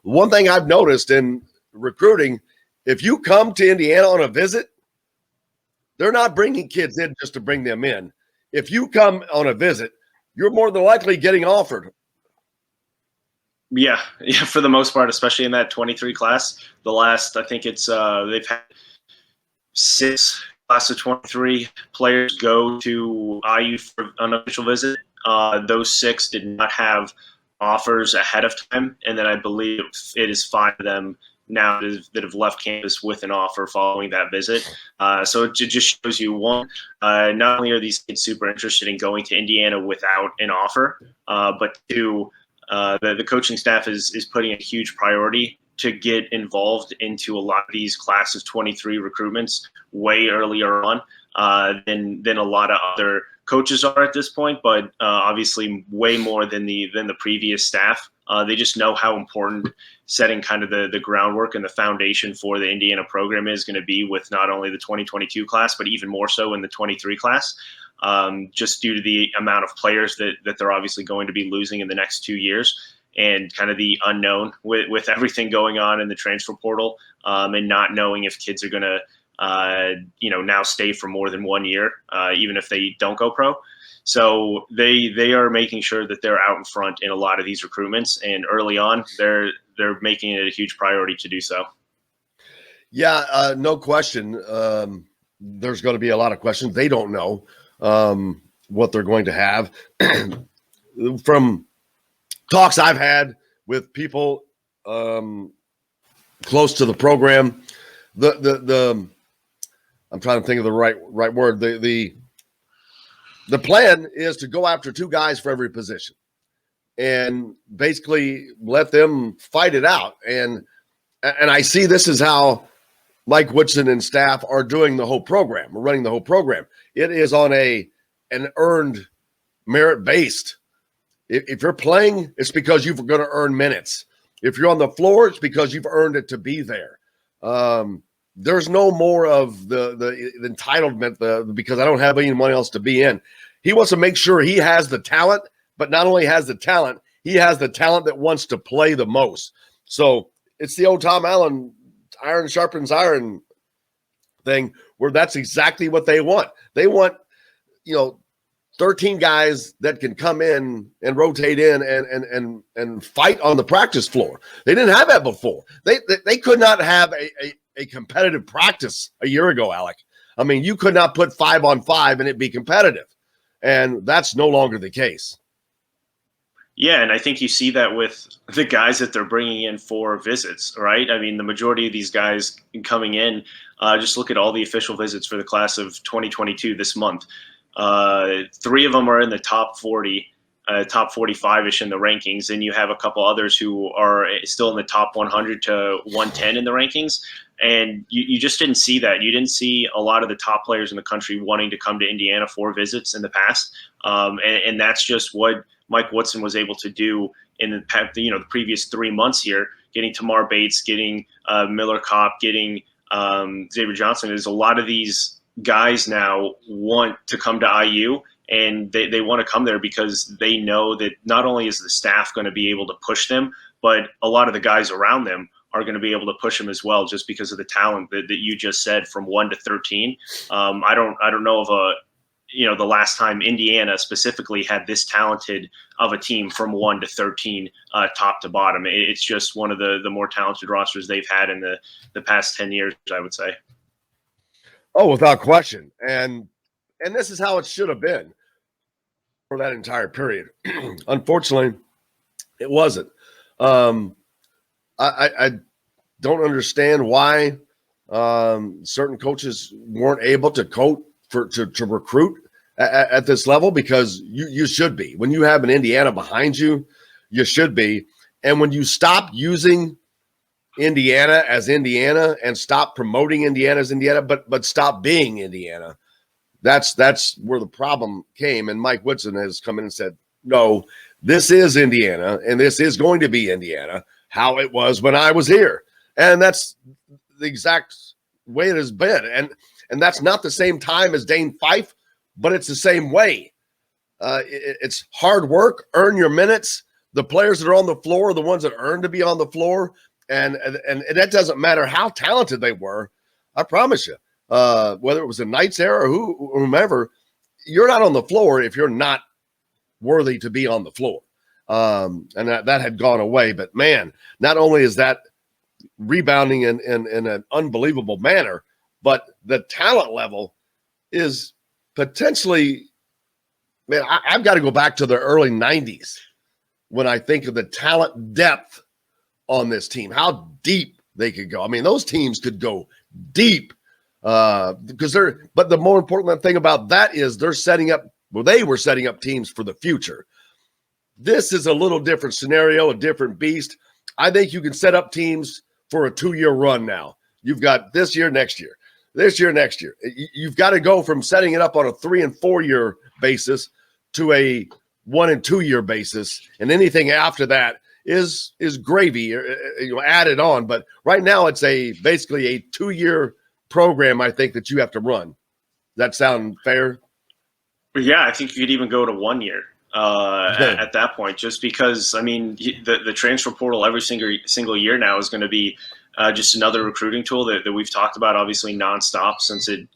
One thing I've noticed in recruiting, if you come to Indiana on a visit, they're not bringing kids in just to bring them in. If you come on a visit, you're more than likely getting offered. Yeah, for the most part, especially in that 23 class. The last, I think it's they've had 6 class of 23 players go to IU for an unofficial visit. Those 6 did not have offers ahead of time, and then I believe it is 5 of them now that have left campus with an offer following that visit. So it just shows you, one, not only are these kids super interested in going to Indiana without an offer, but two, the coaching staff is putting a huge priority to get involved into a lot of these class of 23 recruitments way earlier on than a lot of other coaches are at this point, but obviously way more than the previous staff. They just know how important setting kind of the groundwork and the foundation for the Indiana program is going to be with not only the 2022 class, but even more so in the 23 class. Just due to the amount of players that they're obviously going to be losing in the next 2 years, and kind of the unknown with everything going on in the transfer portal, and not knowing if kids are going to now stay for more than 1 year, even if they don't go pro. So they are making sure that they're out in front in a lot of these recruitments, and early on they're making it a huge priority to do so. Yeah, no question. There's going to be a lot of questions. They don't know what they're going to have. From talks I've had with people close to the program, the I'm trying to think of the right word. The plan is to go after 2 guys for every position and basically let them fight it out. And I see this is how Mike Woodson and staff are doing the whole program, or running the whole program. It is on an earned, merit-based. If you're playing, it's because you're going to earn minutes. If you're on the floor, it's because you've earned it to be there. There's no more of the entitlement because I don't have anyone else to be in. He wants to make sure he has the talent, but not only has the talent, he has the talent that wants to play the most. So it's the old Tom Allen, iron sharpens iron thing, where that's exactly what they want. They want, 13 guys that can come in and rotate in and fight on the practice floor. They didn't have that before. They could not have a competitive practice a year ago, Alec. I mean, you could not put 5-on-5 and it be competitive. And that's no longer the case. Yeah, and I think you see that with the guys that they're bringing in for visits, right? I mean, the majority of these guys coming in, just look at all the official visits for the class of 2022 this month. 3 of them are in the top 40, top 45-ish in the rankings, and you have a couple others who are still in the top 100 to 110 in the rankings. And you just didn't see that. You didn't see a lot of the top players in the country wanting to come to Indiana for visits in the past. And that's just what Mike Woodson was able to do in the previous 3 months here, getting Tamar Bates, getting Miller Kopp, getting Xavier Johnson. There's a lot of these guys now want to come to IU, and they want to come there because they know that not only is the staff going to be able to push them, but a lot of the guys around them are going to be able to push them as well, just because of the talent that you just said from 1 to 13. I don't know of the last time Indiana specifically had this talented of a team from 1 to 13, top to bottom. It's just one of the more talented rosters they've had in the past 10 years, I would say. Oh, without question. And this is how it should have been for that entire period. Unfortunately, it wasn't. I don't understand why certain coaches weren't able to coach to recruit at this level, because you should be. When you have an Indiana behind you, you should be. And when you stop using Indiana as Indiana and stop promoting Indiana as Indiana, but stop being Indiana, that's where the problem came. And Mike Woodson has come in and said, no, this is Indiana, and this is going to be Indiana, how it was when I was here. And that's the exact way it has been. And that's not the same time as Dane Fife, but it's the same way. It's hard work, earn your minutes, the players that are on the floor are the ones that earn to be on the floor. And that doesn't matter how talented they were. I promise you, whether it was the Knights era or whomever, you're not on the floor if you're not worthy to be on the floor. And that had gone away. But, man, not only is that rebounding in an unbelievable manner, but the talent level is potentially – man, I've got to go back to the early 90s when I think of the talent depth on this team, how deep they could go. I mean, those teams could go deep because but the more important thing about that is they were setting up teams for the future. This is a little different scenario, a different beast. I think you can set up teams for a 2-year run now. You've got this year, next year, this year, next year. You've got to go from setting it up on a 3- and 4-year basis to a 1- and 2-year basis, and anything after that is gravy, added on. But right now it's basically a 2-year program, I think, that you have to run. Does that sound fair? Yeah, I think you could even go to 1 year at that point, just because, I mean, the transfer portal every single year now is going to be just another recruiting tool that we've talked about, obviously nonstop since it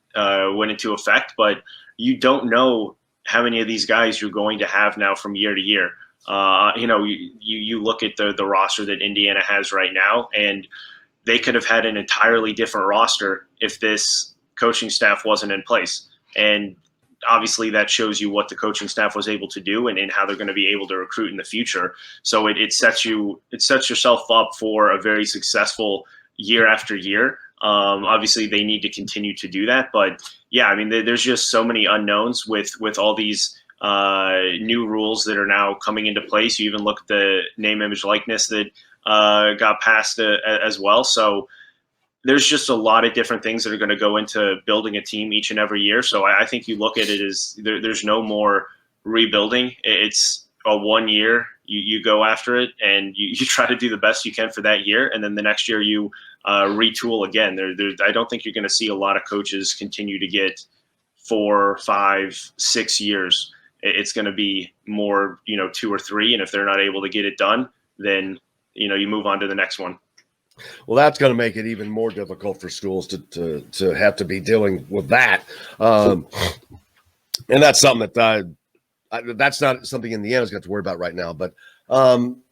went into effect. But you don't know how many of these guys you're going to have now from year to year. You look at the roster that Indiana has right now, and they could have had an entirely different roster if this coaching staff wasn't in place. And obviously that shows you what the coaching staff was able to do and how they're going to be able to recruit in the future. So it sets yourself up for a very successful year after year. Obviously they need to continue to do that, but yeah, I mean, there's just so many unknowns with all these new rules that are now coming into place. You even look at the name, image, likeness that got passed as well. So there's just a lot of different things that are going to go into building a team each and every year. So I think you look at it as there's no more rebuilding. It's a 1 year. You go after it and you try to do the best you can for that year. And then the next year you retool again. I don't think you're going to see a lot of coaches continue to get 4, 5, 6 years. It's going to be more, 2 or 3. And if they're not able to get it done, then, you move on to the next one. Well, that's going to make it even more difficult for schools to have to be dealing with that. And that's something that's not something Indiana's got to worry about right now. But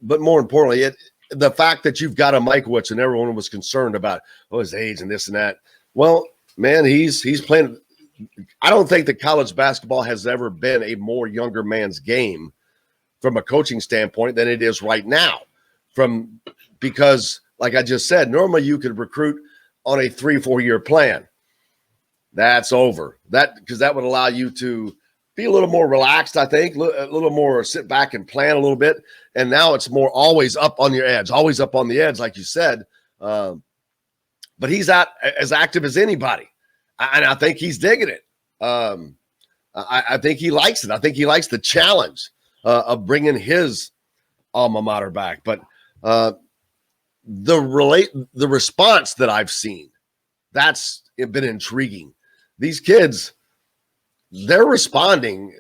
more importantly, the fact that you've got a Michael and everyone was concerned about his age and this and that. Well, man, he's playing. I don't think that college basketball has ever been a more younger man's game from a coaching standpoint than it is right now. Because, like I just said, normally you could recruit on a 3-4 year plan. That's over. Because that would allow you to be a little more relaxed, I think, a little more sit back and plan a little bit. And now it's more always up on your edge, always up on the edge, like you said. But he's out as active as anybody. And I think he's digging it. I think he likes it. I think he likes the challenge of bringing his alma mater back. But the response that I've seen, that's been intriguing. These kids, they're responding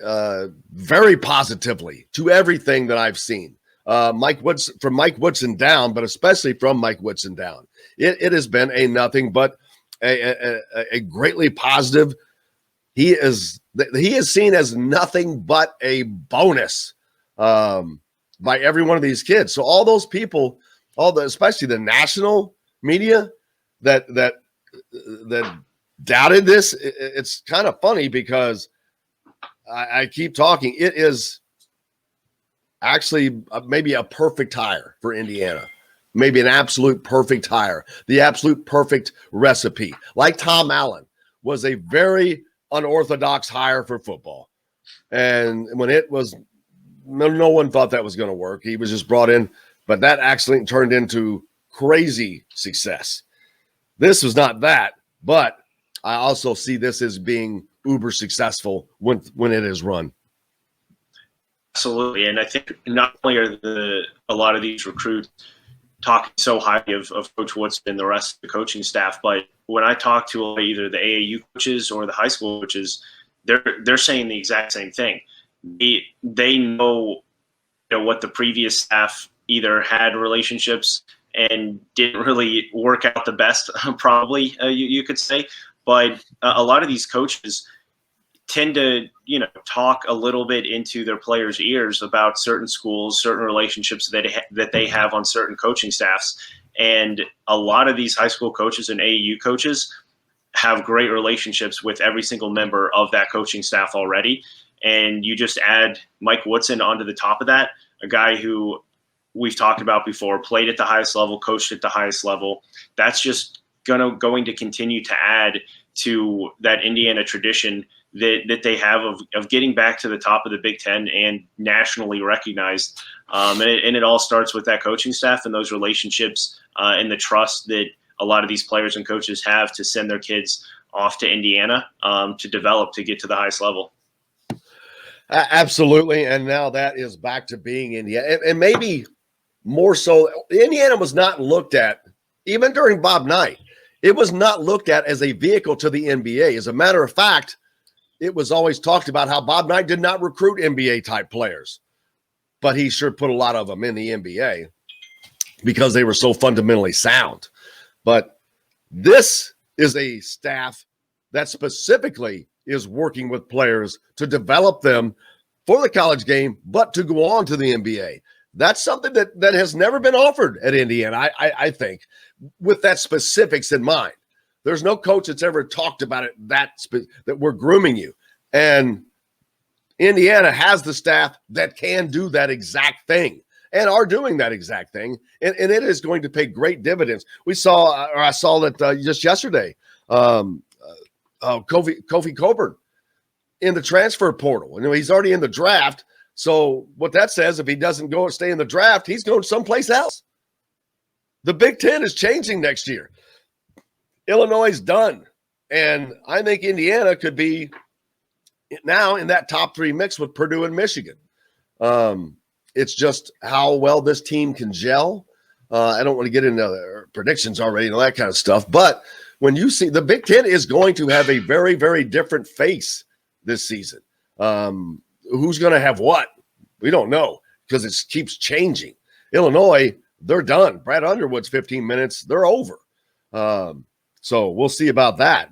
very positively to everything that I've seen. From Mike Woodson down, but especially from Mike Woodson down. It has been a nothing but a greatly positive. He is seen as nothing but a bonus by every one of these kids. So all those people, especially the national media that doubted this, it's kind of funny because I keep talking. It is actually maybe a perfect hire for Indiana. Maybe an absolute perfect hire, the absolute perfect recipe. Like Tom Allen was a very unorthodox hire for football. And when it was, no one thought that was going to work. He was just brought in, but that actually turned into crazy success. This was not that, but I also see this as being uber successful when it is run. Absolutely. And I think not only are a lot of these recruits talking so highly of Coach Woodson and the rest of the coaching staff, but when I talk to either the AAU coaches or the high school coaches, they're saying the exact same thing. They know what the previous staff either had relationships and didn't really work out the best, probably you could say. But a lot of these coaches tend to, talk a little bit into their players' ears about certain schools, certain relationships that they have on certain coaching staffs. And a lot of these high school coaches and AAU coaches have great relationships with every single member of that coaching staff already. And you just add Mike Woodson onto the top of that, a guy who we've talked about before, played at the highest level, coached at the highest level. That's just going to continue to add to that Indiana tradition that they have of getting back to the top of the Big Ten and nationally recognized. And it all starts with that coaching staff and those relationships and the trust that a lot of these players and coaches have to send their kids off to Indiana to develop, to get to the highest level. Absolutely. And now that is back to being Indiana. And maybe more so, Indiana was not looked at, even during Bob Knight, it was not looked at as a vehicle to the NBA. As a matter of fact, it was always talked about how Bob Knight did not recruit NBA-type players, but he sure put a lot of them in the NBA because they were so fundamentally sound. But this is a staff that specifically is working with players to develop them for the college game, but to go on to the NBA. That's something that has never been offered at Indiana, I think, with that specifics in mind. There's no coach that's ever talked about it that we're grooming you. And Indiana has the staff that can do that exact thing and are doing that exact thing. And it is going to pay great dividends. I saw that just yesterday, Kofi Coburn in the transfer portal. He's already in the draft. So what that says, if he doesn't go and stay in the draft, he's going someplace else. The Big Ten is changing next year. Illinois is done. And I think Indiana could be now in that top three mix with Purdue and Michigan. It's just how well this team can gel. I don't want to get into predictions already and all that kind of stuff. But when you see the Big Ten is going to have a very, very different face this season. Who's going to have what? We don't know because it keeps changing. Illinois, they're done. Brad Underwood's 15 minutes. They're over. So we'll see about that.